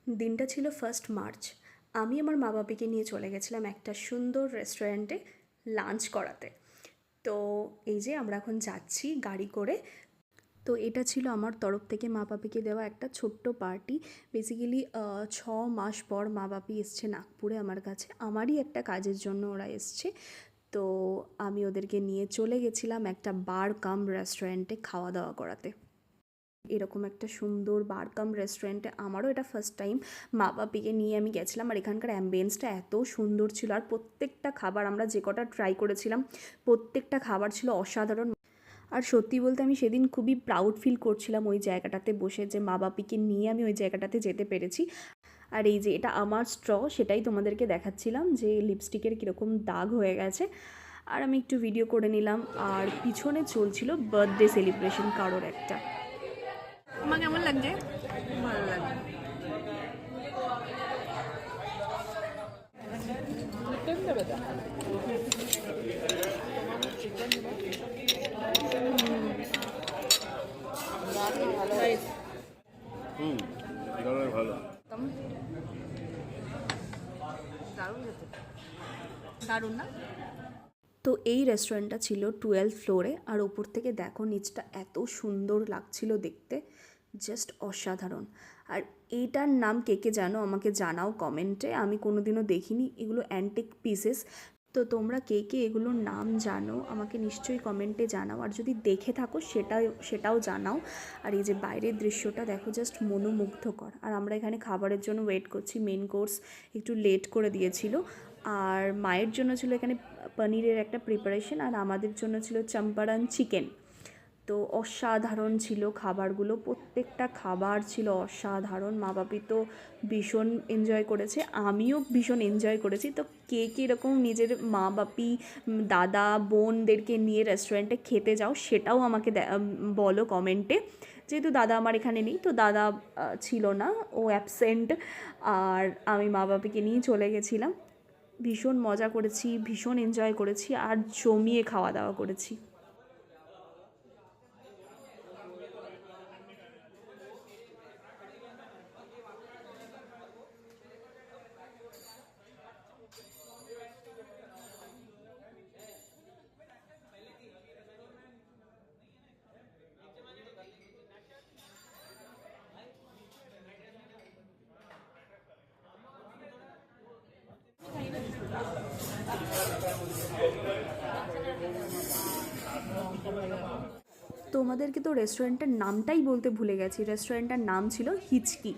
দিনটা ছিল 1 মার্চ। আমি আমার মা বাবাকে নিয়ে চলে গেছিলাম একটা সুন্দর রেস্টুরেন্টে লাঞ্চ করাতে। তো এই যে আমরা এখন যাচ্ছি গাড়ি করে। তো এটা ছিল আমার তরফ থেকে মা বাবাকে দেওয়া একটা ছোট্ট পার্টি। বেসিক্যালি 6 মাস পর মা বাপি এসছে নাগপুরে আমার কাছে, আমারই একটা কাজের জন্য ওরা এসছে। তো আমি ওদেরকে নিয়ে চলে গেছিলাম একটা বার কাম রেস্টুরেন্টে খাওয়া দাওয়া করাতে। এরকম একটা সুন্দর বার কাম রেস্টুরেন্টে আমারও এটা ফার্স্ট টাইম মা বাপিকে নিয়ে আমি গেছিলাম। আর এখানকার অ্যাম্বিয়েন্সটা এত সুন্দর ছিল, আর প্রত্যেকটা খাবার আমরা যে কটা ট্রাই করেছিলাম প্রত্যেকটা খাবার ছিল অসাধারণ। আর সত্যি বলতে আমি সেদিন খুবই প্রাউড ফিল করছিলাম ওই জায়গাটাতে বসে, যে মা বাপিকে নিয়ে আমি ওই জায়গাটাতে যেতে পেরেছি। আর এই যে এটা আমার স্ট্র, সেটাই তোমাদেরকে দেখাচ্ছিলাম যে লিপস্টিকের কীরকম দাগ হয়ে গেছে। আর আমি একটু ভিডিও করে নিলাম। আর পিছনে চলছিল বার্থডে সেলিব্রেশন কারোর একটা। আমার কেমন লাগছে? ভালো লাগছে। ভালো দারুণ না? তো এই রেস্টুরেন্টটা ছিল 12 ফ্লোরে, আর ওপর থেকে দেখো নিচটা এত সুন্দর লাগছিল দেখতে, জাস্ট অসাধারণ। আর এইটার নাম কে কে জানো আমাকে জানাও কমেন্টে, আমি কোনোদিনও দেখিনি। এগুলো অ্যান্টিক পিসেস। তো তোমরা কে কে এগুলোর নাম জানো আমাকে নিশ্চয়ই কমেন্টে জানাও, আর যদি দেখে থাকো সেটাও জানাও। আর এই যে বাইরের দৃশ্যটা দেখো, জাস্ট মনোমুগ্ধকর। আর আমরা এখানে খাবারের জন্য ওয়েট করছি। মেন কোর্স একটু লেট করে দিয়েছিল। আর মায়ের জন্য ছিল এখানে পনিরের একটা প্রিপারেশন, আর আমাদের জন্য ছিল চম্পারন চিকেন। তো অসাধারণ ছিল খাবারগুলো, প্রত্যেকটা খাবার ছিল অসাধারণ। মা বাপি তো ভীষণ এনজয় করেছে, আমিও ভীষণ এনজয় করেছি। তো কে কীরকম নিজের মা বাপি দাদা বোনদেরকে নিয়ে রেস্টুরেন্টে খেতে যাও সেটাও আমাকে বলো কমেন্টে। যেহেতু দাদা আমার এখানে নেই, তো দাদা ছিল না, ও অ্যাবসেন্ট। আর আমি মা বাপিকে নিয়ে চলে গেছিলাম। ভীষণ মজা করেছি, ভীষণ এনজয় করেছি, আর জমিয়ে খাওয়া দাওয়া করেছি। তোমাদেরকে তো রেস্টুরেন্টের নামটাই বলতে ভুলে গেছি। রেস্টুরেন্টটার নাম ছিল হিচকি।